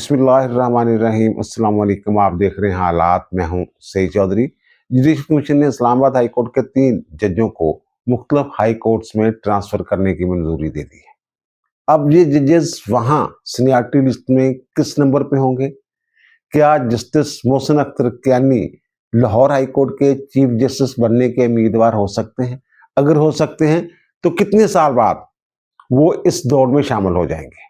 बिस्मिल्लाहिर्रहमानिर्रहीम। अस्सलाम वालेकुम। आप देख रहे हैं हालात। मैं हूं सईद चौधरी। जुडिशल कमीशन ने इस्लामाबाद हाई कोर्ट के 3 जजों को मुख्तलिफ हाई कोर्ट्स में ट्रांसफर करने की मंजूरी दे दी है। अब ये जजेस वहां सीनियरिटी लिस्ट में किस नंबर पे होंगे? क्या justice Mohsin Akhtar Kiyani Lahore high court के चीफ जस्टिस बनने के उम्मीदवार हो सकते हैं? अगर हो सकते हैं तो कितने साल बाद वो इस दौड़ में शामिल हो जाएंगे?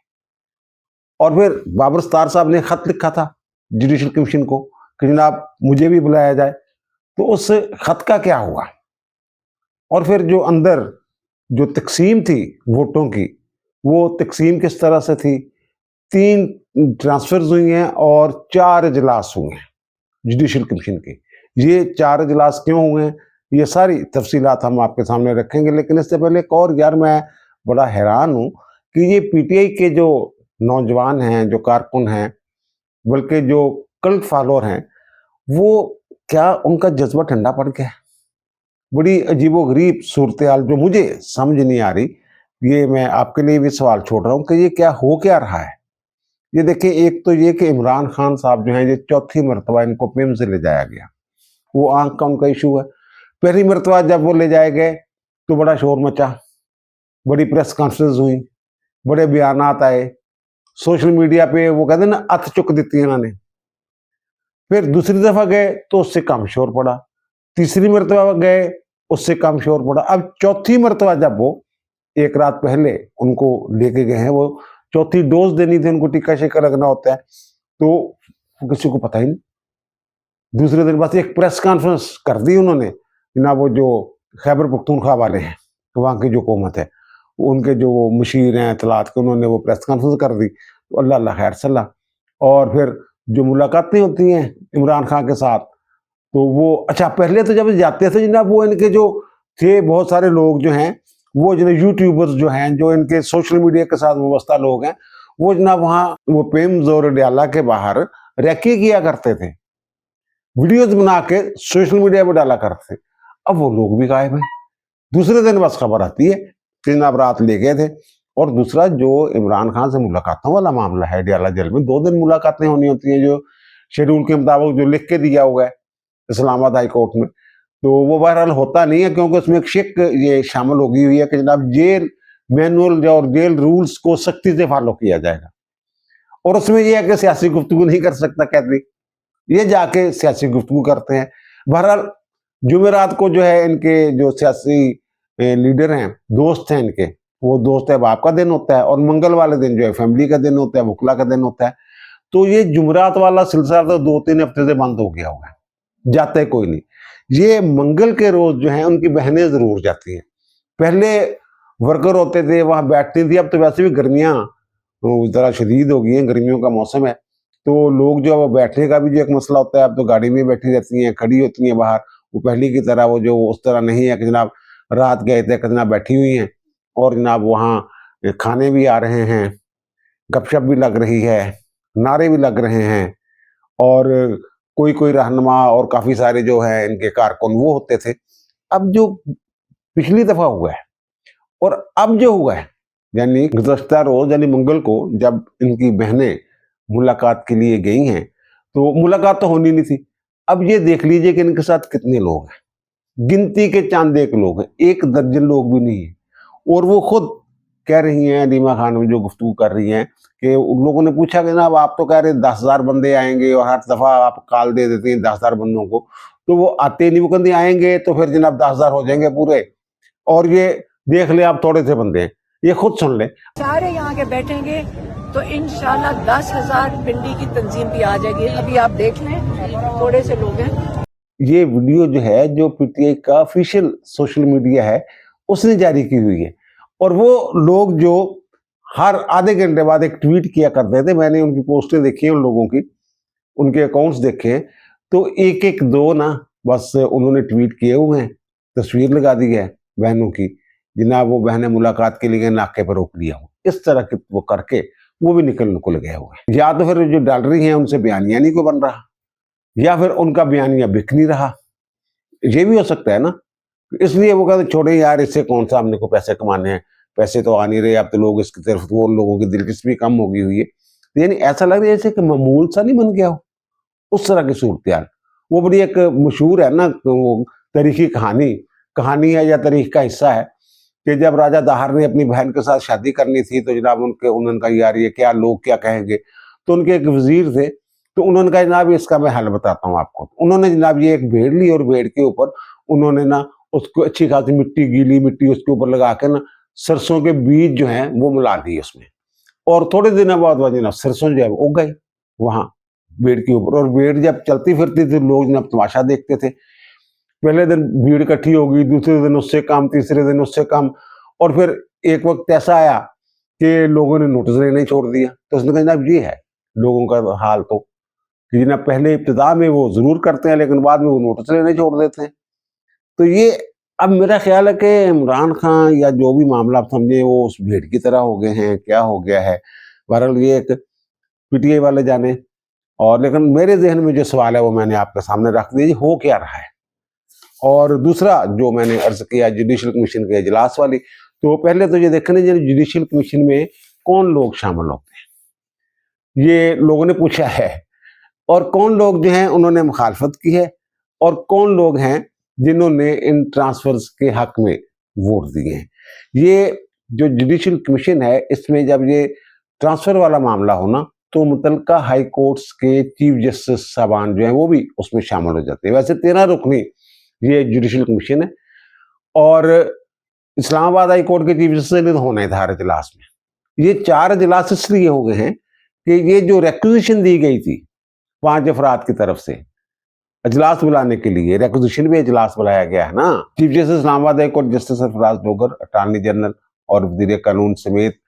और फिर बाबर सत्तार साहब ने खत लिखा था जुडिशल कमीशन को कि जनाब मुझे भी बुलाया जाए, तो उस खत का क्या हुआ? और फिर जो अंदर जो तकसीम थी वोटों की, वो तकसीम किस तरह से थी? 3 ट्रांसफर्स हुई हैं और 4 इजलास हुए हैं जुडिशल कमीशन के। ये 4 इजलास क्यों हुए हैं, ये सारी तफसीलात हम आपके सामने रखेंगे। लेकिन इससे पहले एक और यार, मैं बड़ा हैरान हूं कि ये पीटीआई के जो नौजवान हैं, जो कारकुन हैं, बल्कि जो कल्ट फॉलोअर हैं, वो क्या उनका जज्बा ठंडा पड़ गया? बड़ी अजीबोगरीब सूरत हाल जो मुझे समझ नहीं आ रही। ये मैं आपके लिए भी सवाल छोड़ रहा हूँ कि ये क्या हो क्या रहा है। ये देखिए, एक तो ये कि इमरान खान साहब जो हैं, ये चौथी मरतबा इनको पिम से ले जाया गया। वो आंख का उनका इशू है। पहली मरतबा जब वो ले जाए गए तो बड़ा शोर मचा, बड़ी प्रेस कॉन्फ्रेंस हुई, बड़े बयानात आए, सोशल मीडिया पे वो कहते ना अथ चुक दी इन्होंने। फिर दूसरी दफा गए तो उससे कम शोर पड़ा, तीसरी मरतबा गए उससे कम शोर पड़ा। अब चौथी मरतबा जब वो एक रात पहले उनको लेके गए हैं, वो चौथी डोज देनी थी उनको, टीका शेका लगना होता है, तो किसी को पता ही नहीं। दूसरे दिन बस एक प्रेस कॉन्फ्रेंस कर दी उन्होंने ना, वो जो खैबर पख्तूनख्वा वाले हैं, वहाँ की जो हुकूमत है, उनके जो वो मुशीर हैं इतलात के, उन्होंने वो प्रेस कॉन्फ्रेंस कर दी। तो अल्लाह अल्लाह खैर सल्लाह। और फिर जो मुलाकातें होती हैं इमरान खान के साथ, तो वो अच्छा पहले तो जब जाते थे जनाब, वो इनके जो थे बहुत सारे लोग जो हैं, वो जो यूट्यूबर्स जो हैं, जो इनके सोशल मीडिया के साथ वाबस्ता लोग हैं, वो जनाब वहाँ वो पेम जोर डाला के बाहर रैकी किया करते थे, वीडियोज बना के सोशल मीडिया पर डाला करते थे। अब वो लोग भी गायब हैं। दूसरे दिन बस खबर आती है कि जनाब रात ले गए थे। और दूसरा जो इमरान खान से मुलाकातों वाला मामला है, डियाला जेल में 2 दिन मुलाकातें होनी होती हैं, जो शेड्यूल के मुताबिक जो लिख के दिया हुआ है इस्लामाबाद हाई कोर्ट में, तो वो बहरहाल होता नहीं है, क्योंकि उसमें एक शिक ये शामिल हो गई हुई है कि जनाब जेल मैनुअल और जेल रूल्स को सख्ती से फॉलो किया जाएगा। और उसमें यह है कि सियासी गुफ्तगू नहीं कर सकता कैदी, ये जाके सियासी गुफ्तगू करते हैं। बहरहाल जुमेरात को जो है इनके जो सियासी लीडर हैं, दोस्त हैं इनके, वो दोस्त है बाप का दिन होता है, और मंगल वाले दिन जो है फैमिली का दिन होता है, वकला का दिन होता है। तो ये जुमेरात वाला सिलसिला तो 2-3 हफ्ते से बंद हो गया हुआ है, जाते कोई नहीं। ये मंगल के रोज जो है उनकी बहनें जरूर जाती हैं। पहले वर्कर होते थे वहां बैठती थी, अब तो वैसे भी गर्मियां जरा शदीद हो गई हैं, गर्मियों का मौसम है, तो लोग जो अब बैठने का भी जो एक मसला होता है, अब तो गाड़ी में बैठी रहती हैं, खड़ी होती हैं बाहर। वो पहले की तरह वो जो उस तरह नहीं है कि जनाब रात गए थे कि जनाब बैठी हुई हैं, और जनाब वहाँ खाने भी आ रहे हैं, गपशप भी लग रही है, नारे भी लग रहे हैं, और कोई कोई रहनुमा और काफी सारे जो है इनके कारकुन वो होते थे। अब जो पिछली दफा हुआ है और अब जो हुआ है, यानी गुज़श्ता रोज यानी मंगल को जब इनकी बहनें मुलाकात के लिए गई हैं, तो मुलाकात तो होनी नहीं थी। अब ये देख लीजिए कि इनके साथ कितने लोग हैं, गिनती के चंद एक लोग हैं, 1 दर्जन लोग भी नहीं है। और वो खुद कह रही हैं, रीमा खान जो गुफ्तगू कर रही हैं, कि उन लोगों ने पूछा कि जनाब आप तो कह रहे 10,000 बंदे आएंगे और हर दफा आप कॉल दे देते हैं 10,000 बंदों को, तो वो आते नहीं। वो कहते आएंगे तो फिर जनाब 10,000 हो जाएंगे पूरे, और ये देख ले आप थोड़े से बंदे हैं, ये खुद सुन ले। सारे यहाँ के बैठेंगे तो इंशाल्लाह 10,000 पिंडी की तंजीम भी आ जाएगी। अभी आप देख लें, थोड़े से लोग हैं। ये वीडियो जो है, जो पीटीआई का ऑफिशियल सोशल मीडिया है उसने जारी की हुई है, और वो लोग जो हर आधे घंटे बाद एक ट्वीट किया करते थे, मैंने उनकी पोस्टें देखी हैं, उन लोगों की उनके अकाउंट्स देखे हैं, तो एक एक दो ना बस उन्होंने ट्वीट किए हुए हैं, तस्वीर लगा दी है बहनों की, जनाब वो बहनें मुलाकात के लिए नाके पर रोक लिया हो, इस तरह के वो करके वो भी निकल गए हुए हैं। या तो फिर जो डाल रही हैं उनसे बयानिया नहीं को बन रहा, या फिर उनका बयानिया बिक नहीं रहा, ये भी हो सकता है ना। इसलिए वो कहते छोड़े यार, इससे कौन सा हमने को पैसे कमाने हैं, पैसे तो आ नहीं रहे, अब तो लोग इसकी तरफ वो लोगों की दिलचस्पी कम हो गई हुई है। यानी ऐसा लग रहा है जैसे कि मामूल सा नहीं बन गया हो, उस तरह की सूरत। वो बड़ी एक मशहूर है ना, वो तारीखी कहानी है या तारीख का हिस्सा है कि जब राजा दाहर ने अपनी बहन के साथ शादी करनी थी तो जनाब उन्होंने कहा यार ये क्या, लोग क्या कहेंगे। तो उनके एक वजीर थे, तो उन्होंने कहा जनाब इसका मैं हल बताता हूँ आपको। उन्होंने जनाब ये एक भेड़ ली और भेड़ के ऊपर उन्होंने ना उसको अच्छी खासी मिट्टी, गीली मिट्टी उसके ऊपर लगा के ना सरसों के बीज जो हैं वो मिला दिए उसमें, और थोड़े दिनों बाद वह जनाब सरसों जो है वो उग गई वहां भेड़ के ऊपर। और भेड़ जब चलती फिरती थी लोग जनाब तमाशा देखते थे। पहले दिन भीड़ इकट्ठी होगी, दूसरे दिन उससे कम, तीसरे दिन उससे कम, और फिर एक वक्त ऐसा आया कि लोगों ने नोटिस लेना ही छोड़ दिया। तो उसने कहा जनाब ये है लोगों का हाल, तो कि जनाब पहले इब्तिदा में वो जरूर करते हैं लेकिन बाद में वो नोटिस लेना ही छोड़ देते हैं। तो ये अब मेरा ख्याल है कि इमरान खान या जो भी मामला आप समझे वो उस भेड़ की तरह हो गए हैं, क्या हो गया है। बहरहाल ये एक पीटीआई वाले जाने, और लेकिन मेरे जहन में जो सवाल है वो मैंने आपके सामने रख दिया, हो क्या रहा है। और दूसरा जो मैंने अर्ज किया जुडिशल कमीशन के इजलास वाली, तो पहले तो ये देखने जुडिशल कमीशन में कौन लोग शामिल होते हैं ये लोगों ने पूछा है, और कौन लोग जो हैं उन्होंने मुखालफत की है, और कौन लोग हैं जिन्होंने इन ट्रांसफर्स के हक में वोट दिए हैं। ये जो जुडिशल कमीशन है इसमें जब ये ट्रांसफर वाला मामला हो ना तो मुतलका हाई कोर्ट्स के चीफ जस्टिस साहबान जो हैं वो भी उसमें शामिल हो जाते हैं। वैसे 13 रुकनी ये जुडिशल कमीशन है, और इस्लामाबाद हाई कोर्ट के चीफ जस्टिस ने तो होना ही था हर इजलास में। ये 4 इजलास इसलिए हो गए हैं कि ये जो रिक्विजिशन दी गई थी 5 अफराद की तरफ से इजलास बुलाने के लिए, रिक्विजिशन में इजलास बुलाया गया है ना। Chief justice Islamabad high court justice Sarfaraz Dogar, attorney general और वजीर कानून समेत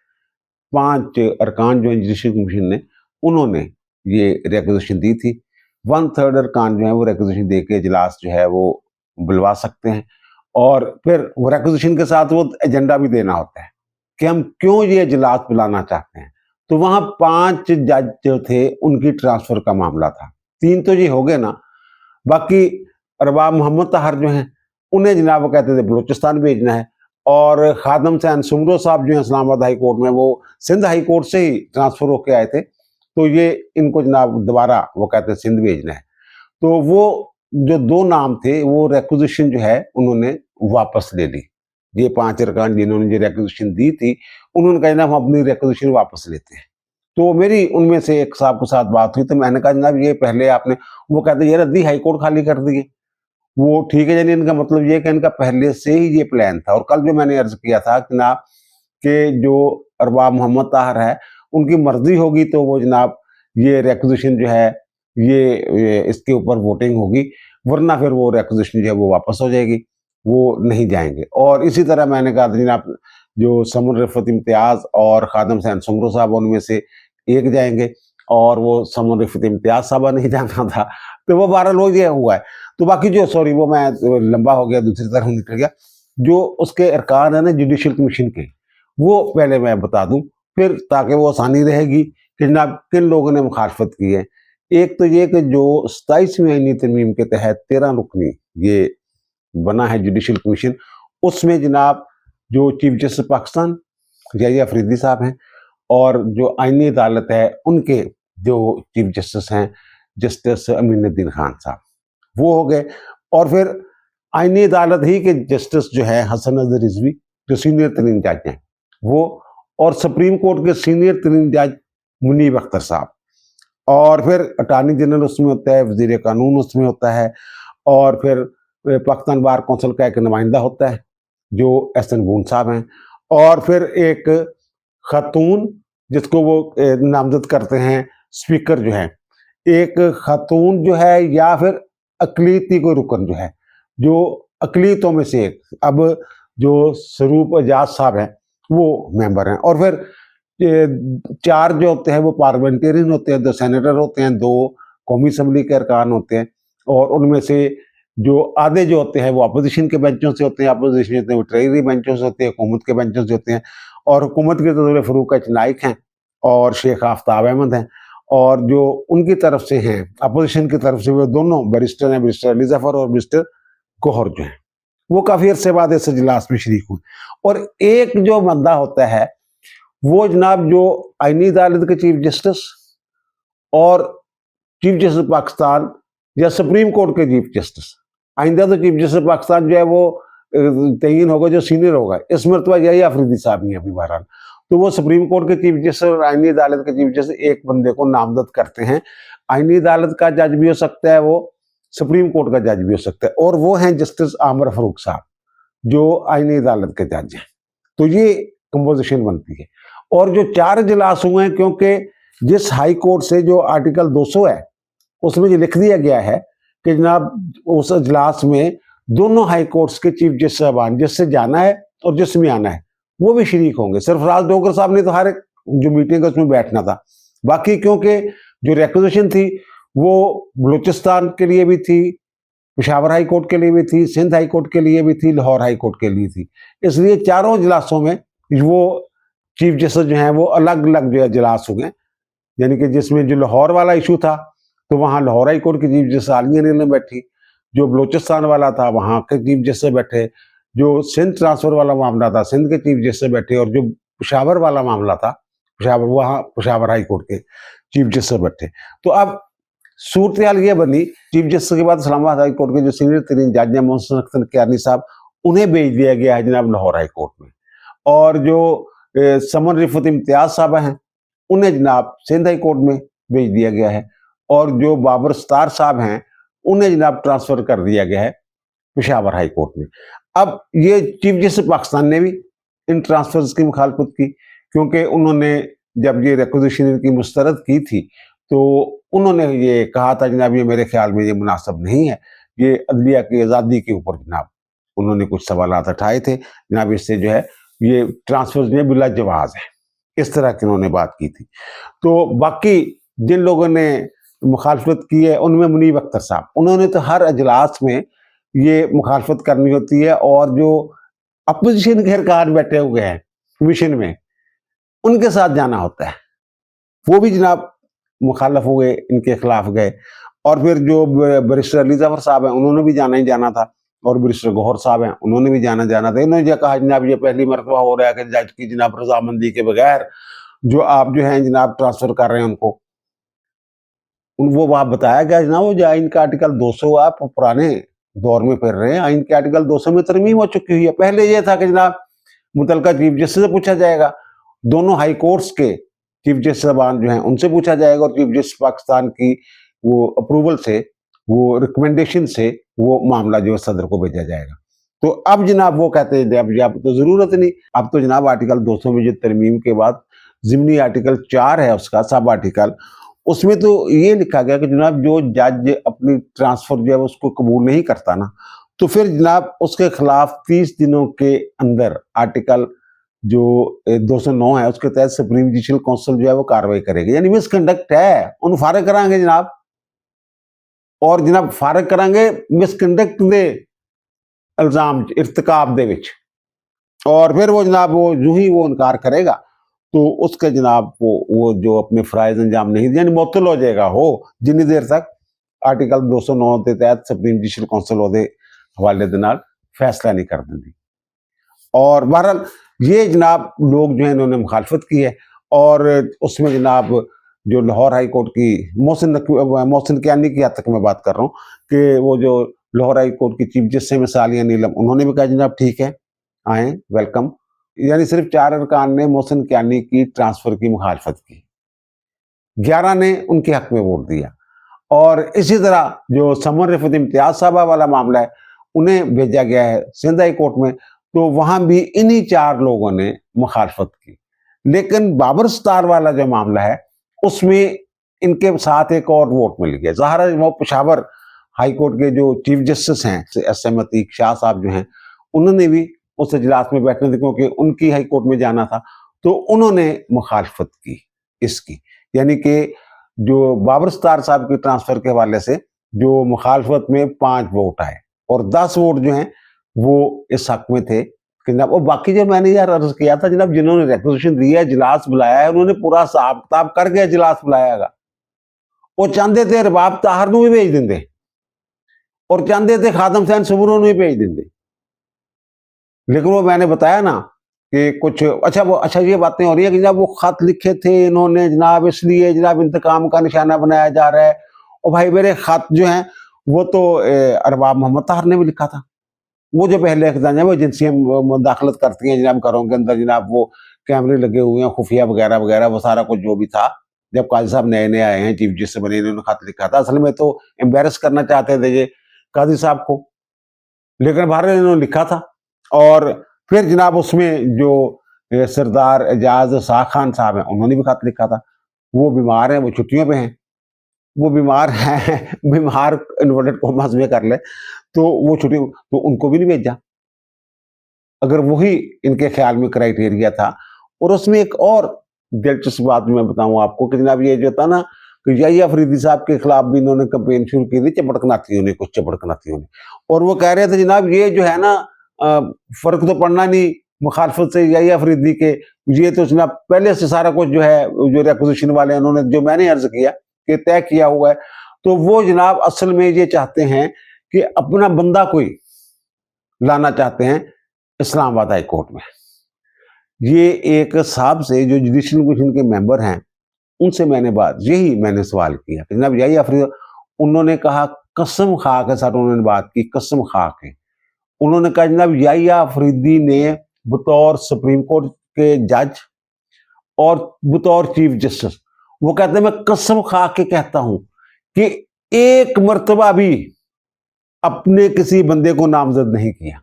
5 अरकान जो जुडिशल कमीशन ने उन्होंने ये रिक्विजिशन दी थी। 1/3 अरकान जो है वो रिक्विजिशन दे के इजलास जो है वो बुलवा सकते हैं, और फिर वो रिक्विजिशन के साथ वो एजेंडा भी देना होता है कि हम क्यों ये इजलास बुलाना चाहते हैं। तो वहां 5 जज जो थे उनकी ट्रांसफर का मामला था। 3 तो ये हो गए ना, बाकी अरबाब मोहम्मद ताहर जो हैं उन्हें जनाब वो कहते थे बलूचिस्तान भेजना है, और खादम सैन सुमरो साहब जो हैं इस्लामाबाद हाई कोर्ट में वो सिंध हाई कोर्ट से ही ट्रांसफर होके आए थे, तो ये इनको जनाब दोबारा वो कहते हैं सिंध भेजना है। तो वो जो 2 नाम थे वो रिक्विजिशन जो है उन्होंने वापस ले ली। ये 5 अरकान जिन्होंने जो रिक्विजिशन दी थी उन्होंने कहा हम अपनी रिक्विजिशन वापस लेते हैं। तो मेरी उनमें से एक साहब के साथ बात हुई, तो मैंने कहा जनाब ये पहले आपने, वो कहते ये रद्दी हाई कोर्ट खाली कर दिए। वो ठीक है, यानी इनका मतलब ये कि इनका पहले से ही ये प्लान था। और कल जो मैंने अर्ज किया था कि जनाब कि जो अरबाब मोहम्मद ताहर है उनकी मर्जी होगी तो वो जनाब ये रिक्विजिशन जो है ये इसके ऊपर वोटिंग होगी, वरना फिर वो रिक्विजिशन जो है वो वापस हो जाएगी, वो नहीं जाएंगे। और इसी तरह मैंने कहा जनाब जो समर रिफत इम्तियाज और खादम सैन सुमरो साहब उनमें से एक जाएंगे, और वो समर रिफत इम्तियाज साहबा नहीं जाना था, तो वो 12 लोग ये हुआ है। तो बाकी जो, सॉरी वो मैं लंबा हो गया, दूसरी तरफ निकल गया। जो उसके अरकान है ना जुडिशल कमीशन के, वो पहले मैं बता दूं, फिर ताकि वो आसानी रहेगी कि जनाब किन लोगों ने मुखालफत की है। एक तो ये कि जो 27वीं आईनी तरमीम के तहत 13 रुकनी ये बना है जुडिशल कमीशन, उसमें जनाब जो चीफ जस्टिस पाकिस्तान जया अफरीदी साहब हैं, और जो आईनी अदालत है उनके जो चीफ जस्टिस हैं जस्टिस अमीनुद्दीन खान साहब, वो हो गए। और फिर आईनी अदालत ही के जस्टिस जो है हसन अजहर रिजवी जो सीनियर तरीन जज हैं वो, और सुप्रीम कोर्ट के सीनियर तरीन जज मुनीब अख्तर साहब, और फिर अटॉर्नी जनरल उसमें होता है, वजीर कानून उसमें होता है, और फिर पाकिस्तान बार कौंसिल का एक नुमाइंदा होता है जो एहसन बून साहब हैं, और फिर एक खातून जिसको वो नामजद करते हैं स्पीकर जो है, एक खातून जो है, या फिर अकलीती कोई रुकन जो है, जो अकलीतों में से एक, अब जो सरूप एजाज साहब हैं वो मेंबर हैं। और फिर 4 जो होते हैं वो पार्लियामेंटेरियन होते हैं, 2 सेनेटर होते हैं, 2 कौमी असम्बली के अरकान होते हैं, और उनमें से जो आधे जो होते हैं वो अपोजिशन के बेंचों से होते हैं, अपोजिशन होते हैं वो ट्रेजरी बेंचों से होते हैं, हुकूमत के बेंचों से होते हैं। और हुकूमत के तो फरूक एच नाइक हैं और शेख आफ्ताब अहमद हैं, और जो उनकी तरफ से हैं अपोजिशन की तरफ से वो दोनों बैरिस्टर हैं, बैरिस्टर अली जफर और बैरिस्टर गौहर जो हैं, वो काफ़ी अरसे बाद इस इजलास में शरीक हुए। और एक जो बंदा होता है वो जनाब जो आईनी अदालत के चीफ जस्टिस और चीफ जस्टिस पाकिस्तान या सुप्रीम कोर्ट के चीफ जस्टिस, आइंदा तो चीफ जस्टिस पाकिस्तान जो है वो तयीन होगा जो सीनियर होगा, इस मरतबा यही अफरीदी साहब नहीं अभी बहरहाल, तो वो सुप्रीम कोर्ट के चीफ जस्टिस और आईनी अदालत के चीफ जस्टिस एक बंदे को नामजद करते हैं। आईनी अदालत का जज भी हो सकता है, वो सुप्रीम कोर्ट का जज भी हो सकता है, और वो हैं जस्टिस आमिर फारूक साहब जो आईनी अदालत के जज हैं। तो ये कंपोजिशन बनती है। और जो 4 इजलास हुए हैं, क्योंकि जिस हाई कोर्ट से जो आर्टिकल 200 है उसमें ये लिख दिया गया है कि जनाब उस इजलास में दोनों हाई कोर्ट्स के चीफ जस्टिस साहबान, जिससे जाना है और जिसमें आना है, वो भी शरीक होंगे। सरफराज डोगर साहब ने तो हर एक जो मीटिंग है उसमें बैठना था। बाकी क्योंकि जो रिक्वेजिशन थी वो बलूचिस्तान के लिए भी थी, पेशावर हाई कोर्ट के लिए भी थी, सिंध हाई कोर्ट के लिए भी थी, लाहौर हाई कोर्ट के लिए थी, इसलिए चारों इजलासों में वो चीफ जस्टिस जो हैं वो अलग अलग जो इजलास हुए। यानी कि जिसमें जो लाहौर वाला इशू था तो वहाँ लाहौर हाई कोर्ट के चीफ जस्टिस आलिया नीलम बैठी, जो बलूचिस्तान वाला था वहाँ के चीफ जस्टिस बैठे, जो सिंध ट्रांसफर वाला मामला था सिंध के चीफ जस्टिस बैठे, और जो पेशावर वाला मामला था पेशावर, वहाँ पेशावर हाई कोर्ट के चीफ जस्टिस बैठे। तो अब सूरत हाल ये बनी, चीफ जस्टिस के बाद इस्लामाबाद हाई कोर्ट के जो सीनियर तरीन जज हैं मोहसिन अख्तर कियानी साहब, उन्हें भेज दिया गया है जनाब लाहौर हाई कोर्ट में। और जो समन रिफत इम्तियाज साहब हैं उन्हें जनाब सिंध हाई कोर्ट में भेज दिया गया है। और जो बाबर सत्तार साहब हैं उन्हें जनाब ट्रांसफर कर दिया गया है पेशावर हाई कोर्ट में। अब ये चीफ जस्टिस पाकिस्तान ने भी इन ट्रांसफर्स की मुखालफत की, क्योंकि उन्होंने जब ये रिक्वेजिशन इनकी मुस्तरद की थी तो उन्होंने ये कहा था जनाब ये मेरे ख्याल में ये मुनासिब नहीं है, ये अदलिया की आज़ादी के ऊपर जनाब उन्होंने कुछ सवालात उठाए थे, जनाब इससे जो है ये ट्रांसफर जो है बिला जवाज है, इस तरह की उन्होंने बात की थी। तो बाकी जिन लोगों ने मुखालफत की है उनमें मुनीब अख्तर साहब, उन्होंने तो हर अजलास में ये मुखालफत करनी होती है, और जो अपोजिशन के अरकान बैठे हुए हैं कमीशन में उनके साथ जाना होता है, वो भी जनाब मुखालफ हुए, इनके खिलाफ गए। और फिर जो बैरिस्टर अली जफर साहब हैं उन्होंने भी जाना ही जाना था, और बैरिस्टर गौहर साहब हैं उन्होंने भी जाना है। इन्होंने जो कहा जनाब ये पहली मरतबा हो रहा है कि जज की जनाब रजामंदी के बगैर जो आप जो हैं जनाब ट्रांसफर कर रहे हैं उनको, वो वहाँ बताया गया जनाब वो जो आइन का आर्टिकल 200 आप पुराने दौर में फिर रहे हैं, आइन के आर्टिकल 200 में तरमीम हो चुकी हुई है। पहले ये था कि जनाब मुतलका चीफ जस्टिस से पूछा जाएगा, दोनों हाई कोर्ट्स के चीफ जस्टिस साहबान जो हैं उनसे पूछा जाएगा, और चीफ जस्टिस पाकिस्तान की वो अप्रूवल से, वो रिकमेंडेशन से वो मामला जो है सदर को भेजा जाएगा। तो अब जनाब वो कहते हैं अब तो जरूरत नहीं, अब तो जनाब आर्टिकल 200 में जो तरमीम के बाद जिमनी आर्टिकल 4 है उसका सब आर्टिकल, उसमें तो ये लिखा गया कि जनाब जो जज अपनी ट्रांसफर जो है उसको कबूल नहीं करता ना, तो फिर जनाब उसके खिलाफ 30 दिनों के अंदर आर्टिकल जो 209 है उसके तहत सुप्रीम जुडिशल काउंसिल जो है वो कार्रवाई करेगी। यानी मिसकंडक्ट है उन फारग करांगे जनाब, और जनाब फारग करांगे मिसकंडक्ट दे इल्जाम इर्तिकाब दे विच, और फिर वो जनाब वो जो ही वो इनकार करेगा तो उसके जनाब वो जो अपने फराइज अंजाम नहीं, यानी मुअत्तल हो जाएगा हो जिन्नी देर तक आर्टिकल 209 के तहत सुप्रीम जुडिशल काउंसिल ਉਹਦੇ हवाले दे नाल फैसला नहीं कर देंगी। और बहरहाल ये जनाब लोग जो है इन्होंने मुखालफत की है, और उसमें जनाब जो लाहौर हाई कोर्ट की मोहसिन कियानी की हद तक मैं बात कर रहा हूँ कि वो जो लाहौर हाई कोर्ट की चीफ जस्टिस हैं मिस आलिया नीलम, उन्होंने भी कहा जनाब ठीक है आए वेलकम। यानी सिर्फ 4 अरकान ने मोहसिन कियानी की ट्रांसफर की मुखालफत की, 11 ने उनके हक में वोट दिया। और इसी तरह जो समन रिफत इम्तियाज साहबा वाला मामला है उन्हें भेजा गया है सिंध हाई कोर्ट में, तो वहां भी इन्हीं 4 लोगों ने मुखालफत की। लेकिन बाबर सत्तार वाला जो मामला है उसमें इनके साथ एक और वोट मिल गया। ज़ाहिर है वो पेशावर हाई कोर्ट के जो चीफ जस्टिस हैं एस.एम. अतीक शाह साहब जो हैं उन्होंने भी उस इजलास में बैठने थे, क्योंकि उनकी हाई कोर्ट में जाना था, तो उन्होंने मुखालफत की इसकी। यानी कि जो बाबर सत्तार साहब के ट्रांसफर के हवाले से जो मुखालफत में 5 वोट आए, और 10 वोट जो हैं वो इस हक में थे कि जनाब, और बाकी जो मैंने यार अर्ज किया था जनाब जिन्होंने रिक्वेजिशन दी है इजलास बुलाया है उन्होंने पूरा हिसाब किताब करके इजलास बुलाया। वो चाहते थे रबाब ताहर नूं भी भेज देंगे, और चाहते थे खादम हुसैन सबूरों भी भेज देंगे, लेकिन वो मैंने बताया ना कि कुछ अच्छा ये बातें हो रही है कि जनाब वो खत लिखे थे इन्होंने जनाब, इसलिए जनाब इंतकाम का निशाना बनाया जा रहा है। और भाई मेरे खत जो हैं वो तो अरबाब मोहम्मद ताहर ने भी लिखा था। वो जो पहले वो एजेंसियां मुदाखलत करती हैं जनाब घरों के अंदर, जनाब वो कैमरे लगे हुए हैं खुफिया वगैरह वगैरह, वो सारा कुछ जो भी था। जब काजी साहब नए नए आए हैं, चीफ जस्टिस बने, इन्होंने खत लिखा था। असल में तो एम्बेरस करना चाहते थे ये काजी साहब को, लेकिन बहरहाल इन्होंने लिखा था। और फिर जनाब उसमें जो सरदार एजाज शाह खान साहब हैं, उन्होंने भी खत लिखा था। वो बीमार हैं, वो छुट्टियों पे हैं, वो बीमार हैं बीमार इन्वर्टेड कॉमास में कर ले, तो वो छुट्टी, तो उनको भी नहीं भेजा, अगर वही इनके ख्याल में क्राइटेरिया था। और उसमें एक और दिलचस्प बात मैं बताऊं आपको कि जनाब ये जो था ना कि याहिया अफरीदी साहब के खिलाफ भी इन्होंने कैंपेन शुरू की थी, चपड़कनाथियों ने, कुछ चपड़कनाथियों ने। और वो कह रहे थे जनाब ये जो है ना फर्क तो पड़ना नहीं मुखालफत से याहिया अफरीदी के, ये तो जनाब पहले से सारा कुछ जो है, जो रिक्विजिशन वाले उन्होंने, जो मैंने अर्ज किया कि तय किया हुआ है। तो वो जनाब असल में ये चाहते हैं कि अपना बंदा कोई लाना चाहते हैं इस्लामाबाद हाई कोर्ट में। ये एक साहब से जो जुडिशल कमीशन के मेंबर हैं, उनसे मैंने सवाल किया कि जनाब याहिया अफरीदी, उन्होंने कहा कसम खा के सर, उन्होंने बात की कसम खा के, उन्होंने कहा जनाब याहिया अफरीदी ने बतौर सुप्रीम कोर्ट के जज और बतौर चीफ जस्टिस, वो कहते हैं मैं कसम खा के कहता हूं कि एक मर्तबा भी अपने किसी बंदे को नामजद नहीं किया।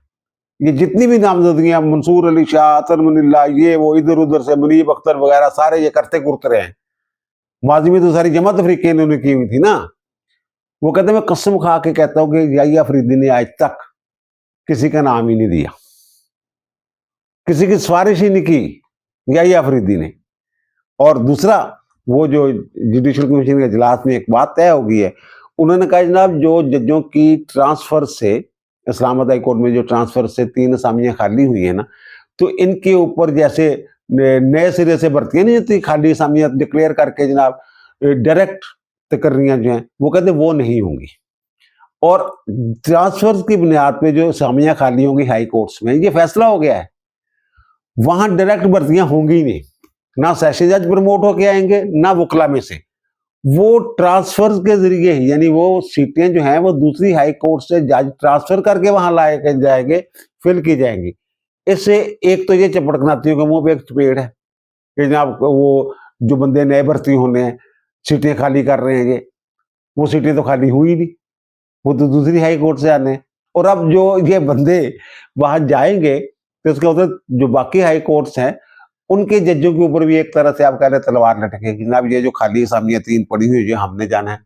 ये जितनी भी नामजदगियां, मंसूर अली शाह, अतर मुनिल्लाह, ये वो इधर उधर से मुनीब अख्तर वगैरह, सारे ये करते कुरते रहे हैं। माजी में तो सारी जमात अफ्रीकी इन्होंने की हुई थी ना। वो कहते मैं कसम खा के कहता हूं कि याहिया अफरीदी ने आज तक किसी का नाम ही नहीं दिया, किसी की सिफारिश ही नहीं की याहिया अफरीदी ने। और दूसरा, वो जो जुडिशल कमीशन के इजलास में एक बात तय हो गई है, उन्होंने कहा जनाब जो जजों की ट्रांसफर से, इस्लामाबाद हाई कोर्ट में जो ट्रांसफर से 3 असामियां खाली हुई है ना, तो इनके ऊपर जैसे नए सिरे से भर्तियां नहीं होती, खाली असामियां डिक्लेयर करके जनाब डायरेक्ट तकर्रियां जो हैं, वो कहते वो नहीं होंगी। और ट्रांसफर की बुनियाद पे जो असामियां खाली होंगी हाई कोर्ट्स में, ये फैसला हो गया है, वहां डायरेक्ट भर्तियां होंगी ही नहीं, ना सेशन जज प्रमोट होके आएंगे ना वकला में से, वो ट्रांसफर के जरिए ही, यानी वो सीटें जो हैं वो दूसरी हाई कोर्ट से जज ट्रांसफर करके वहां लाए के जाएंगे, फिल की जाएंगी। इससे एक तो ये चपड़कनाथियों के मुंह पे एक चपेट है कि जनाब वो जो बंदे नए भर्ती होने हैं, सीटें खाली कर रहे हैं, वो सीटें तो खाली हुई नहीं, वो तो दूसरी हाई कोर्ट से आने हैं। और अब जो ये बंदे वहां जाएंगे तो उसके उधर जो बाकी हाई कोर्ट्स हैं, उनके जजों के ऊपर भी एक तरह से आप कह रहे तलवार लटकेगी। जनाब ये जो खाली असामियां 3 पड़ी हुई है, हमने जाना है,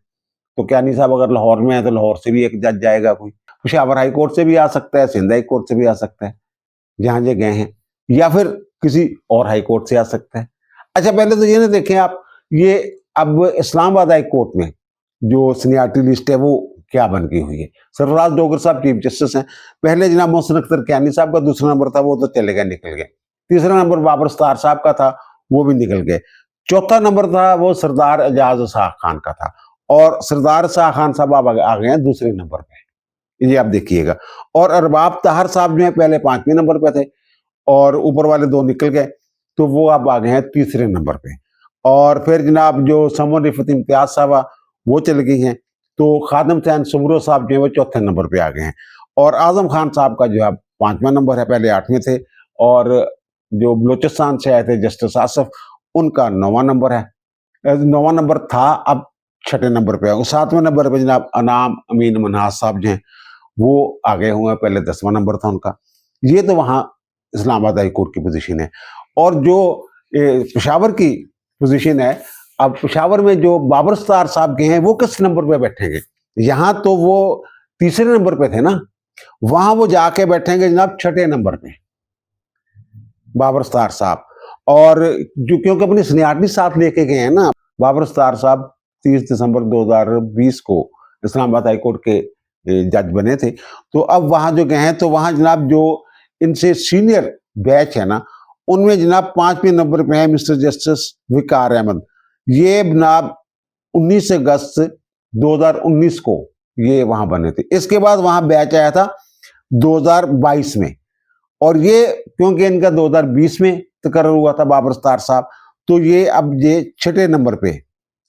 तो क्या नहीं साहब, अगर लाहौर में है तो लाहौर से भी एक जज जाएगा, कोई पेशावर हाई कोर्ट से भी आ सकता है, सिंध हाई कोर्ट से भी आ सकता है जहां ये गए हैं, या फिर किसी और हाई कोर्ट से आ सकता है। अच्छा पहले तो ये ना देखें आप, ये अब इस्लामाबाद हाई कोर्ट में जो सीनियरिटी लिस्ट है वो क्या बन गई हुई है। सरफराज डोगर साहब चीफ जस्टिस हैं, पहले जनाब मोहसिन अख्तर कियानी साहब का दूसरा नंबर था, वो तो चले गए, निकल गए। तीसरा नंबर बाबर सत्तार साहब का था, वो भी निकल गए। चौथा नंबर था वो सरदार एजाज शाह खान का था, और सरदार शाह खान साहब अब आ गए हैं दूसरे नंबर पे, ये आप देखिएगा। और अरबाब ताहर साहब जो है पहले 5वें नंबर पे थे, और ऊपर वाले 2 निकल गए, तो वो अब आ गए हैं तीसरे नंबर पे। और फिर जनाब जो समर रिफत इम्तियाज साहब वो चल गई हैं, तो खादम हुसैन सुमरो साहब जो है वो चौथे नंबर पे आ गए हैं। और आजम खान साहब का जो है 5वां नंबर है, पहले 8वें थे। और जो बलोचिस्तान से आए थे जस्टिस आसफ, उनका 9वां नंबर है, 9वां नंबर था, अब 6ठे नंबर पे आ। 7वें नंबर पे जनाब अनाम अमीन मन्हास साहब जो हैं वो आ गए हुए हैं, पहले 10वां नंबर था उनका। ये तो वहाँ इस्लामाबाद हाई कोर्ट की पोजीशन है। और जो पेशावर की पोजीशन है, अब पेशावर में जो बाबर सत्तार साहब के हैं वो किस नंबर पे बैठेंगे। यहाँ तो वो तीसरे नंबर पे थे ना, वहां वो जाके बैठेंगे जनाब 6ठे नंबर पे बाबर सत्तार साहब। और जो क्योंकि अपनी सीनियरिटी साथ लेके गए हैं ना, बाबर सत्तार साहब 30 दिसंबर 2020 को इस्लामाबाद हाई कोर्ट के जज बने थे, तो अब वहां जो गए हैं, तो वहां जनाब जो इनसे सीनियर बैच है ना, उनमें जनाब 5वें नंबर पे है मिस्टर जस्टिस विकार अहमद। ये जनाब 19 अगस्त 2019 को ये वहां बने थे। इसके बाद वहां बैच आया था 2022 में, और ये क्योंकि इनका 2020 में तकर्रर हुआ था बाबर सत्तार साहब, तो ये अब ये 6 नंबर पे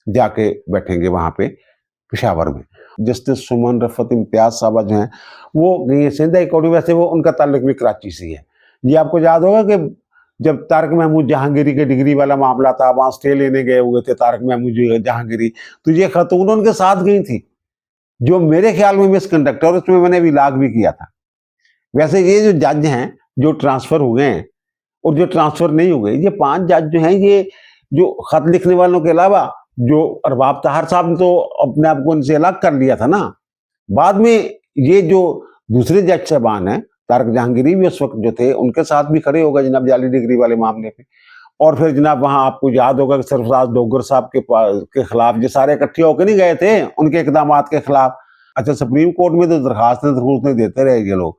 जाके बैठेंगे वहां पे पेशावर में। जस्टिस सुमन रफत इम्तियाज साहबा जो हैं वो गई है सिंध हाई कोर्ट में, वैसे वो उनका ताल्लुक भी कराची से ही है। ये आपको याद होगा कि जब तारक महमूद जहांगीरी के डिग्री वाला मामला था, वहां स्टे लेने गए हुए थे तारक महमूद जहांगीरी, तो ये खातून उनके साथ गई थी, जो मेरे ख्याल में मिसकंडक्ट, और उसमें मैंने विलाग भी किया था। वैसे ये जो जज हैं जो ट्रांसफर हुए हैं और जो ट्रांसफर नहीं हुए, ये 5 जज जो हैं, ये जो खत लिखने वालों के अलावा जो अरबाब ताहर साहब ने तो अपने आप को इनसे अलग कर लिया था ना, बाद में ये जो दूसरे जज साहबान हैं, तारक जहांगीरी भी उस वक्त जो थे उनके साथ भी खड़े हो गए जनाब जाली डिग्री वाले मामले पे। और फिर जनाब वहां आपको याद होगा कि सरफराज डोगर साहब के खिलाफ ये सारे इकट्ठे होकर नहीं गए थे उनके इकदाम के खिलाफ। अच्छा, सुप्रीम कोर्ट में तो दरखास्तें देते रहे ये लोग,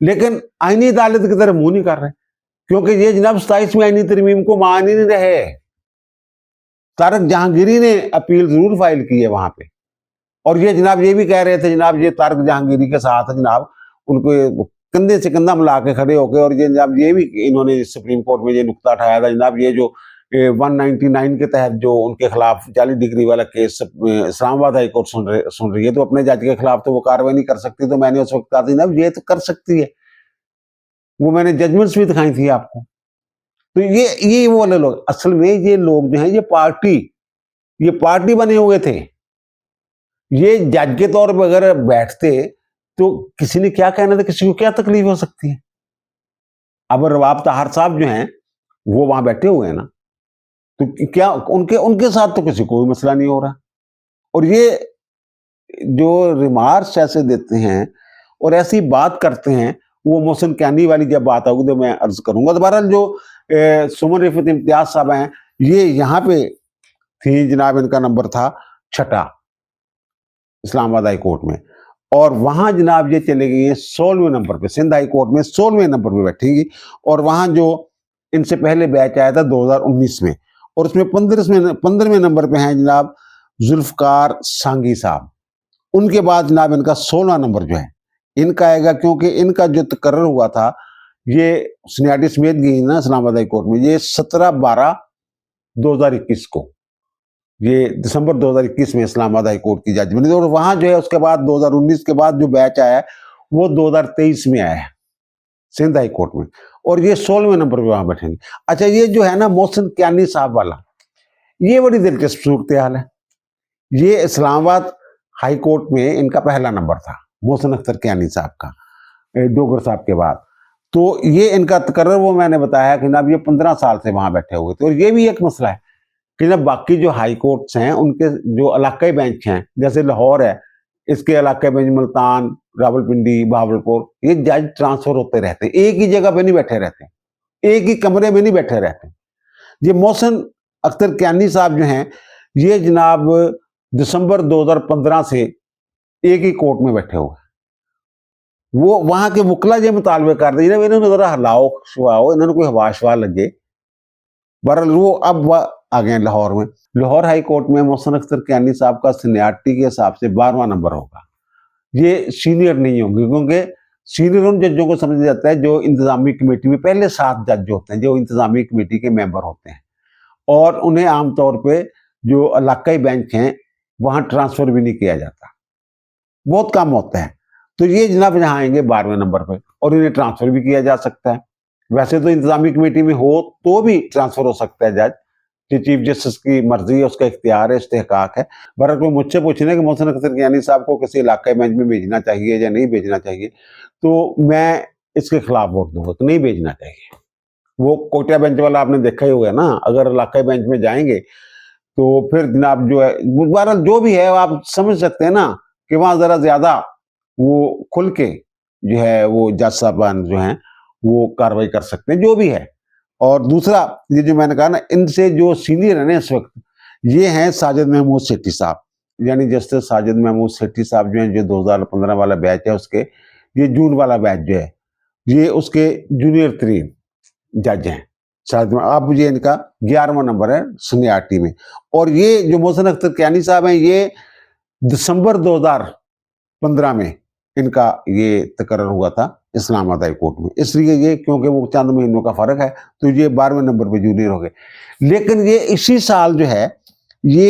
लेकिन आईनी अदालत की तरफ मुंह नहीं कर रहे, क्योंकि ये जनाब 27 में आईनी तरमीम को मान ही नहीं रहे। तारक जहांगीरी ने अपील जरूर फाइल की है वहां पे, और ये जनाब ये भी कह रहे थे जनाब ये तारक जहांगीरी के साथ जनाब उनको कंधे से कंधा मिला के खड़े होके, और ये जनाब ये भी इन्होंने सुप्रीम कोर्ट में ये नुक्ता उठाया था जनाब, ये जो 199 के तहत जो उनके खिलाफ जाली डिग्री वाला केस इस्लामाबाद हाई कोर्ट सुन रही है, तो अपने जज के खिलाफ तो वो कार्रवाई नहीं कर सकती, तो मैंने उस वक्त कहा था जनाब ये तो कर सकती है, वो मैंने जजमेंट्स भी दिखाई थी आपको। तो ये वो वाले लोग, असल में ये लोग जो हैं ये पार्टी बने हुए थे। ये जज के तौर पर अगर बैठते तो किसी ने क्या कहना था, किसी को क्या तकलीफ हो सकती है। अब रबाब ताहर साहब जो हैं वो वहां बैठे हुए हैं ना, तो क्या उनके साथ तो किसी को भी मसला नहीं हो रहा। और ये जो रिमार्क्स ऐसे देते हैं और ऐसी बात करते हैं, वो मोहसिन कैनी वाली जब बात होगी तो मैं अर्ज करूंगा। दोबारा जो सुमन रफत इम्तियाज साहब हैं, ये यहाँ पे थी जनाब, इनका नंबर था 6 इस्लामाबाद हाई कोर्ट में, और वहां जनाब ये चले गई है 16वें नंबर पे, सिंध हाई कोर्ट में 16वें नंबर पे बैठेंगी। और वहां जो इनसे पहले बैच आया था 2019 में, और उसमें 15वें नंबर पे हैं जनाब जुल्फकार सांगी साहब। उनके बाद जनाब इनका 16वां नंबर जो है इनका आएगा, क्योंकि इनका जो तकर्रर हुआ था ये सीनियरिटी समेत गई ना इस्लामाबाद हाई कोर्ट में, ये 17/12/2021 को, ये दिसंबर 2021 में इस्लामाबाद हाई कोर्ट की जज बनी। और वहां जो है उसके बाद 2019 के बाद जो बैच आया है वो 2023 में आया है सिंध हाई कोर्ट में, और ये 16वें नंबर पे वहां बैठेंगे। अच्छा, ये जो है ना मोहसिन कैनी साहब वाला, ये बड़ी दिलचस्प सूरत हाल है। ये इस्लामाबाद हाई कोर्ट में इनका पहला नंबर था, मोहसिन अख्तर कैनी साहब का, डोगर साहब के बाद। तो ये इनका तकर्रर वो मैंने बताया कि जनाब ये 15 साल से वहां बैठे हुए थे। और ये भी एक मसला है कि जब बाकी जो हाई कोर्ट्स हैं उनके जो इलाकाई बेंच हैं, जैसे लाहौर है, इसके इलाकाई बेंच मुल्तान, रावलपिंडी, बहावलपुर, ये जज ट्रांसफर होते रहते हैं, एक ही जगह पे नहीं बैठे रहते, एक ही कमरे में नहीं बैठे रहते। ये मोहसिन अख्तर कैनी साहब जो हैं ये जनाब दिसंबर 2015 से एक ही कोर्ट में बैठे हुए, वो वहां के मुकला ये मुतालबे कर रही है इन्होंने जरा हलाओ शुआओ, इन्होंने कोई हवा शवा लगे। बहरहाल वो अब आ गए लाहौर में। लाहौर हाई कोर्ट में मोहसिन अख्तर कैनी साहब का सीनियरिटी के हिसाब से 12वां नंबर होगा। ये सीनियर नहीं होंगे, क्योंकि सीनियर उन जजों को समझा जाता है जो इंतजामी कमेटी में पहले 7 जज होते हैं, जो इंतजामी कमेटी के मेंबर होते हैं, और उन्हें आमतौर पे जो इलाकाई बेंच हैं वहां ट्रांसफर भी नहीं किया जाता, बहुत कम होता है। तो ये जनाब यहाँ आएंगे 12वें नंबर पे, और इन्हें ट्रांसफर भी किया जा सकता है। वैसे तो इंतजामी कमेटी में हो तो भी ट्रांसफर हो सकता है जज, कि चीफ जस्टिस की मर्जी है, उसका इख्तियार है, इस्तेहकाक है। बहरहाल कोई मुझसे पूछने कि मोहसिन अख्तर कैनी साहब को किसी इलाकाई बेंच में भेजना चाहिए या नहीं भेजना चाहिए, तो मैं इसके खिलाफ वोट दूंगा कि नहीं भेजना चाहिए। वो कोटिया बेंच वाला आपने देखा ही होगा ना, अगर इलाकाई बेंच में जाएंगे तो फिर जनाब जो है, बहरहाल जो भी है आप समझ सकते हैं ना कि वहां जरा ज्यादा वो खुल के जो है वो जज साहबान जो हैं वो कार्रवाई कर सकते हैं, जो भी है। और दूसरा ये जो मैंने कहा ना, इनसे जो सीनियर है ना इस वक्त, ये हैं साजिद महमूद सेठी साहब, यानी जस्टिस साजिद महमूद सेठी साहब जो हैं, जो 2015 वाला बैच है उसके, ये जून वाला बैच जो है ये उसके जूनियर तरीन जज हैं। शायद अब ये इनका 11वां नंबर है सीनियरिटी में। और ये जो मोहसिन अख्तर कैनी साहब हैं, ये दिसंबर 2015 में इनका ये तकर्रर हुआ था इस्लामाबाद हाई कोर्ट में, इसलिए ये क्योंकि वो चंद महीनों का फर्क है तो ये 12वें नंबर पे जूनियर हो गए। लेकिन ये इसी साल जो है ये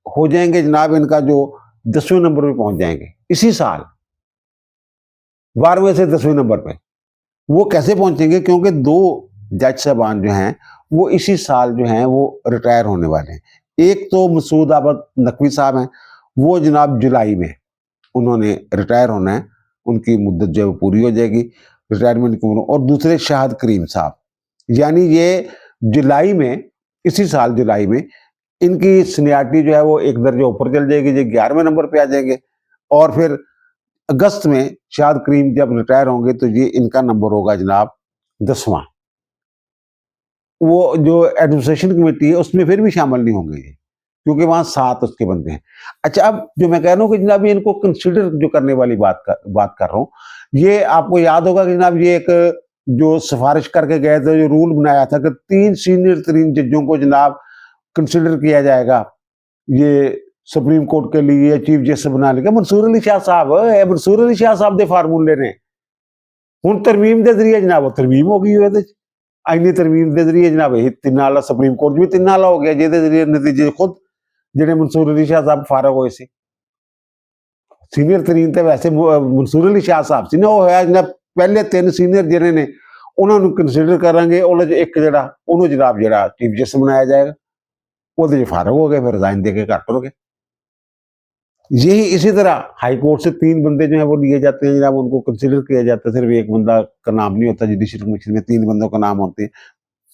हो जाएंगे जनाब, इनका जो 10वें नंबर पे पहुंच जाएंगे इसी साल, 12वें से 10वें नंबर पे। वो कैसे पहुंचेंगे? क्योंकि 2 जज साहबान जो हैं वो इसी साल जो हैं वो रिटायर होने वाले हैं। एक तो मसूद अहमद नकवी साहब हैं, वो जनाब जुलाई में उन्होंने रिटायर होना है, उनकी मुद्दत जो है वो पूरी हो जाएगी रिटायरमेंट की उम्र। और दूसरे शाहिद करीम साहब, यानी ये जुलाई में, इसी साल जुलाई में इनकी सीनियरिटी जो है वो एक दर्जा ऊपर चल जाएगी, ये 11वें नंबर पे आ जाएंगे। और फिर अगस्त में शाहिद करीम जब रिटायर होंगे तो ये इनका नंबर होगा जनाब 10वां। वो जो एडमिनिस्ट्रेशन कमेटी है उसमें फिर भी शामिल नहीं होंगे ये, क्योंकि वहां 7 उसके बंदे हैं। अच्छा, अब जो मैं कह रहा हूँ कि जनाब ये इनको कंसिडर जो करने वाली बात कर रहा हूँ, ये आपको याद होगा कि जनाब ये एक जो सिफारिश करके गए थे, जो रूल बनाया था कि 3 सीनियर तरीन जजों को जनाब कंसिडर किया जाएगा ये सुप्रीम कोर्ट के लिए चीफ जस्टिस बना लेगा। मंसूर अली शाह साहब, मंसूर अली शाह साहब दे फार्मूले ने हुण तरमीम के जरिए जनाब वो तरमीम हो गई है, आईनी तरमीम के जरिए जनाब ये 3 आला सुप्रीम कोर्ट भी 3 आला हो गया, जिहदे जरिए नतीजे खुद जिहड़े मंसूर अली शाह साहब फारग होए सी। सीनियर तरीन तो वैसे मंसूर अली शाह साहब सी ना, वो है जनाब पहले 3 सीनियर जिहड़े ने उन्हां नूं कंसीडर करांगे, उहदे च एक जिहड़ा उहनूं जनाब जिहड़ा चीफ जस्टिस बनाया जाएगा, उहदे च फारग हो गए, फिर रिजाइन दे के घर टुर गए। यही इसी तरह हाई कोर्ट से 3 बंदे जो है वो लिए जाते हैं जनाब, उनको कंसीडर किया जाता है, सिर्फ एक बंदा का नाम नहीं होता, जुडिशल कमीशन में 3 बंदों का नाम होते हैं।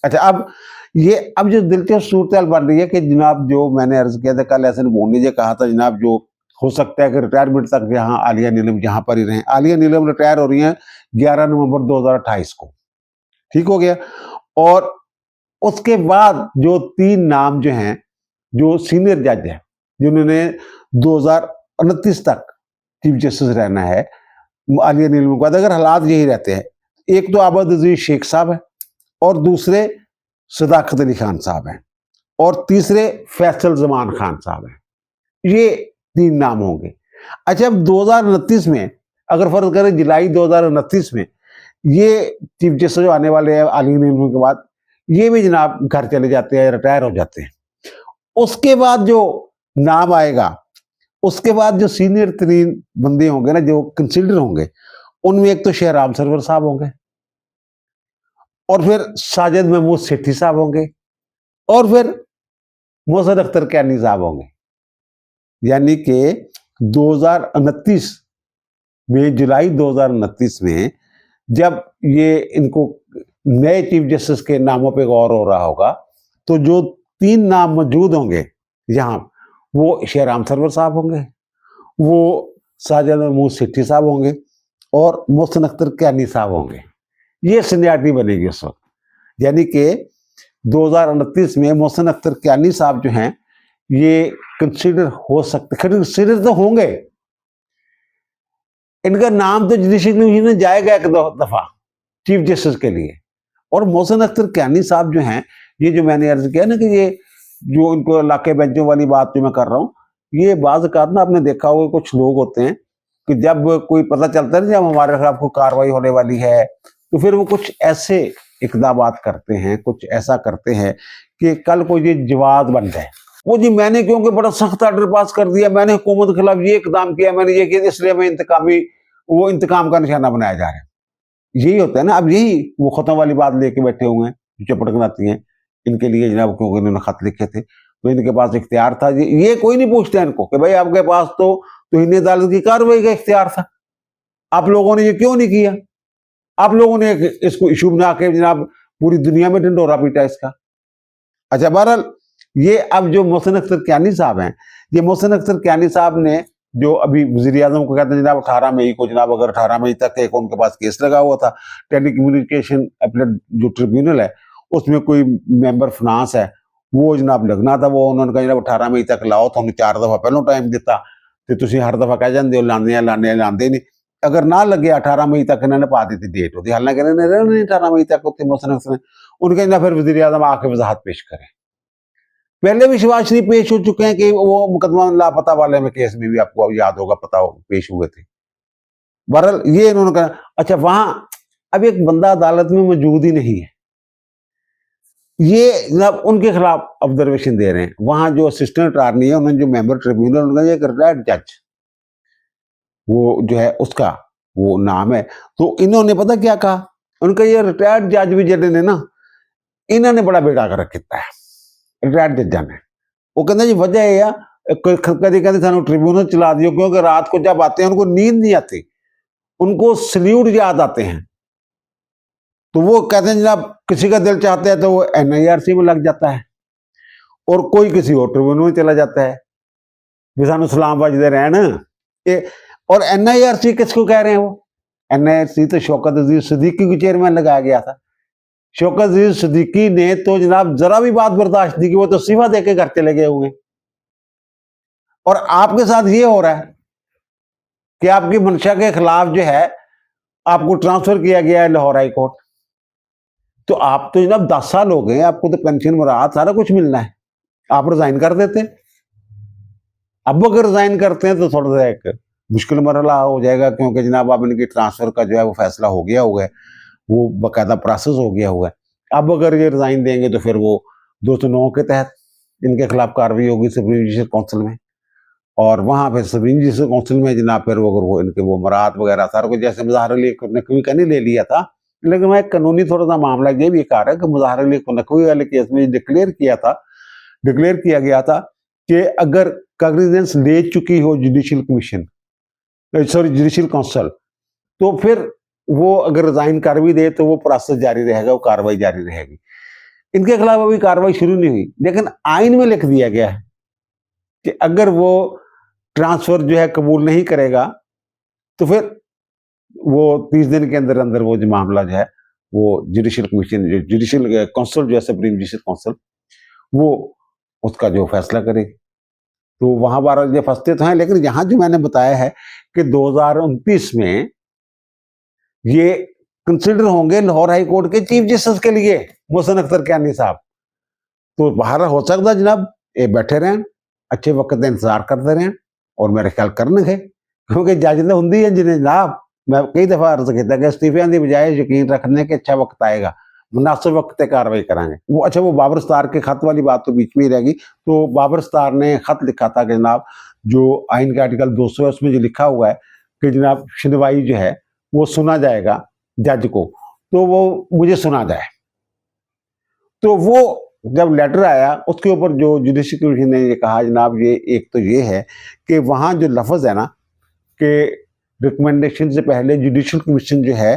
अच्छा, अब जो दिलचस्प सूरत बन रही है कि जनाब जो मैंने अर्ज किया था कल, ऐसे बोलने ने कहा था जनाब जो हो सकता है कि रिटायरमेंट तक यहाँ आलिया नीलम यहाँ पर ही रहें। आलिया नीलम रिटायर हो रही हैं 11 नवंबर 2028 को, ठीक हो गया। और उसके बाद जो 3 नाम जो हैं, जो सीनियर जज हैं जिन्होंने 2029 तक चीफ जस्टिस रहना है आलिया नीलम के बाद, अगर हालात यही रहते हैं, एक तो आबद अजीज शेख साहब है, और दूसरे सदाकत अली खान साहब हैं, और तीसरे फैसल जमान खान साहब हैं, ये 3 नाम होंगे। अच्छा, अब 2029 में अगर फर्ज करें जुलाई 2029 में ये चीफ जस्टिस जो आने वाले हैं आलिया नीलम के बाद, ये भी जनाब घर चले जाते हैं, रिटायर हो जाते हैं। उसके बाद जो नाम आएगा, उसके बाद जो सीनियर तरीन बंदे होंगे ना जो कंसिडर होंगे, उनमें एक तो शहराम सरवर साहब होंगे, और फिर साजिद महमूद सेठी साहब होंगे, और फिर मोहसिन अख्तर कैनी साहब होंगे। यानी कि 2029 में, जुलाई 2029 में जब ये इनको नए चीफ जस्टिस के नामों पे गौर हो रहा होगा, तो जो 3 नाम मौजूद होंगे यहाँ, वो शहराम सरवर साहब होंगे, वो साजिद महमूद सेठी साहब होंगे, और मोहसिन अख्तर कैनी साहब होंगे। ये सीनियरिटी बनेगी उस वक्त। यानी कि 2029 में मोहसिन अख्तर कैनी साहब जो हैं ये कंसीडर हो सकते, कंसीडर तो होंगे, इनका नाम तो जुडिशल कमीशन में जाएगा एक दफा चीफ जस्टिस के लिए। और मोहसिन अख्तर कैनी साहब जो हैं, ये जो मैंने अर्ज किया ना कि ये जो इनको इलाके बेंचों वाली बात जो मैं कर रहा हूँ, ये बाज़ औक़ात ना आपने देखा होगा कुछ लोग होते हैं कि जब कोई पता चलता है जब हमारे खिलाफ कोई कार्रवाई होने वाली है, तो फिर वो कुछ ऐसे इक़दामात करते हैं, कुछ ऐसा करते हैं कि कल को ये जवाब बन जाए, वो जी मैंने क्योंकि बड़ा सख्त ऑर्डर पास कर दिया, मैंने हुकूमत के खिलाफ ये इकदाम किया, मैंने ये किया, इसलिए मैं इंतकाम का निशाना बनाया जा रहा है। यही होता है ना। अब यही वो खत्म वाली बात लेके बैठे हुए हैं जो चपटकनाती हैं इनके लिए जनाब, क्योंकि इन्होंने खत लिखे थे तो इनके पास इख्तियार था। ये कोई नहीं पूछता इनको कि भाई आपके पास तो तौहीन अदालत की कार्रवाई का इख्तियार था, आप लोगों ने ये क्यों नहीं किया? आप लोगों ने इसको इशू बना के जनाब पूरी दुनिया में ढिंढोरा पीटा इसका। अच्छा, बहरहाल ये अब जो मोहसिन अख्तर कैनी साहब हैं, ये मोहसिन अख्तर कैनी साहब ने जो अभी वज़ीर आज़म को कहते हैं जनाब 18 मई को, जनाब अगर 18 मई तक एक उनके पास केस लगा हुआ था, टेली कम्युनिकेशन अपीलेट जो ट्रिब्यूनल है उसमें कोई मेंबर फिनांस है, वो जनाब लगना था, वो उन्होंने कहा जनाब 18 मई तक लाओ, तो 4 दफ़ा पहलों टाइम दिता, तो तुसीं हर दफ़ा कह जाते हो लाने नहीं। अगर ना लगे 18 मई तक इन्होंने पा दी थी डेट होती, हालांकि इन्होंने रहना 18 मई तक उत्ते मोहसिन अख्तर ने, उनके जनाब फिर वज़ीर आज़म आके वजाहत पेश करें। पहले भी शहबाज शरीफ पेश हो चुके हैं कि वो मुकदमा लापता वाले में केस में भी आपको याद होगा, पता हो पेश हुए थे। बहरहाल ये इन्होंने कहा। अच्छा, वहां अब एक बंदा अदालत में मौजूद ही नहीं है, ये जनाब उनके खिलाफ ऑब्जर्वेशन दे रहे हैं। वहां जो असिस्टेंट अटॉर्नी है, उन्होंने जो मेंबर ट्रिब्यूनल, उनका एक रिटायर्ड जज, वो जो है उसका वो नाम है। तो इन्होंने पता क्या कहा, उनका ये रिटायर्ड जज भी जड़े ने ना, इन्होंने बड़ा बेड़ा कर रखा है रिटायर्ड जजा ने। वो कहते जी वजह यह है, कभी कहते सानू ट्रिब्यूनल चला दियो, क्योंकि रात को जब आते हैं उनको नींद नहीं आती, उनको सल्यूट याद आते हैं। तो वो कहते हैं जनाब किसी का दिल चाहता है तो वो NIRC में लग जाता है, और कोई किसी और ट्रिब्यूनल में चला जाता है भी सानू सलाम बजते रहन। और NIRC किसको कह रहे हैं? वो NIRC तो शौकत अजीज सिद्दीकी को चेयरमैन लगाया गया था। शौकत अजीज सिद्दीकी ने तो जनाब जरा भी बात बर्दाश्त नहीं की, वो तो इस्तीफा देके घर चले गए हुए। और आपके साथ ये हो रहा है कि आपकी मंशा के खिलाफ जो है आपको ट्रांसफर किया गया है लाहौर हाई कोर्ट। तो आप तो जनाब 10 साल हो गए, आपको तो पेंशन मुराद सारा कुछ मिलना है, आप रिजाइन कर देते। अब अगर रिजाइन करते हैं तो थोड़ा सा एक मुश्किल मरला हो जाएगा, क्योंकि जनाब अब इनकी ट्रांसफर का जो है वो फैसला हो गया हुआ है, वो बाकायदा प्रोसेस हो गया हुआ है। अब अगर ये रिजाइन देंगे तो फिर वो 209 के तहत इनके खिलाफ कार्रवाई होगी सुप्रीम जुडिशल काउंसिल में, और वहां फिर सुप्रीम जुडिशल काउंसिल में जनाब फिर वो अगर वो इनके वो मराद वगैरह सारा कुछ, जैसे मुजाहरा नकवी का नहीं ले लिया था, लेकिन मैं कानूनी थोड़ा सा मामला ये भी कह रहा है कि मुजाहरा नकवी वाले केस में डिक्लेयर किया गया था कि अगर काग्निजेंस ले चुकी हो judicial commission, sorry judicial council, तो फिर वो अगर रिजाइन कर भी दे तो वो प्रोसेस जारी रहेगा, वो कार्रवाई जारी रहेगी। इनके खिलाफ अभी कार्रवाई शुरू नहीं हुई, लेकिन आइन में लिख दिया गया है कि अगर वो ट्रांसफर जो है कबूल नहीं करेगा तो फिर वो 30 दिन के अंदर अंदर वो जो मामला जो है वो जुडिशियल कमीशन, जुडिशियल काउंसिल जो है सुप्रीम जुडिशियल काउंसिल, वो उसका जो फैसला करेगी। तो वहां 12 फंसते तो हैं, लेकिन यहां जो मैंने बताया है कि 2029 में ये कंसिडर होंगे लाहौर हाई कोर्ट के चीफ जस्टिस के लिए, मोहसिन अख्तर कैनी साहब। तो बाहर हो सकता जनाब ये बैठे रहें, अच्छे वक्त का इंतजार करते रहें, और मेरे ख्याल करने, क्योंकि जज तो होंगी है जिन्हें जनाब मैं कई दफा अर्ज किया कि इस्तीफिया की बजाय यकीन रखने के अच्छा वक्त आएगा, मुनासिब वक्त पे कार्रवाई कराएंगे। वो अच्छा, वो बाबर सत्तार के खत वाली बात तो बीच में ही रहेगी। तो बाबर सत्तार ने खत लिखा था कि जनाब जो आइन के आर्टिकल 200 है उसमें जो लिखा हुआ है कि जनाब सुनवाई जो है वो सुना जाएगा जज को, तो वो मुझे सुना जाए। तो वो जब लेटर आया उसके ऊपर जो जुडिशल कमीशन ने ये कहा जनाब ये एक तो ये है कि वहाँ जो लफ्ज़ है ना कि रिकमेंडेशन से पहले जुडिशल कमीशन जो है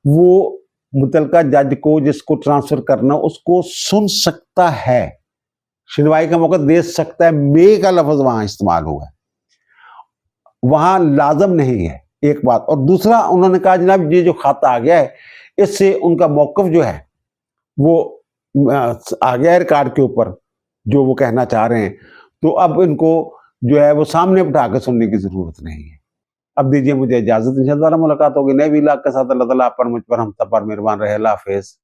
वो मुतलका जज को जिसको ट्रांसफर करना उसको सुन सकता है, सुनवाई का मौका दे सकता है। मे का लफ्ज़ वहाँ इस्तेमाल हुआ है, वहाँ लाजम नहीं है, एक बात। और दूसरा उन्होंने कहा जनाब ये जो खत आ गया है इससे उनका मौक़िफ़ जो है वो आ गया है रिकॉर्ड के ऊपर, जो वो कहना चाह रहे हैं। तो अब इनको जो है वो सामने बिठा के सुनने की ज़रूरत नहीं है। अब दीजिए मुझे इजाज़त, इंशाअल्लाह मुलाकात होगी नए व्लॉग के साथ। अल्लाह ताला आप पर मुझ पर हम सब पर मेहरबान रहे। अल्लाह हाफ़िज़।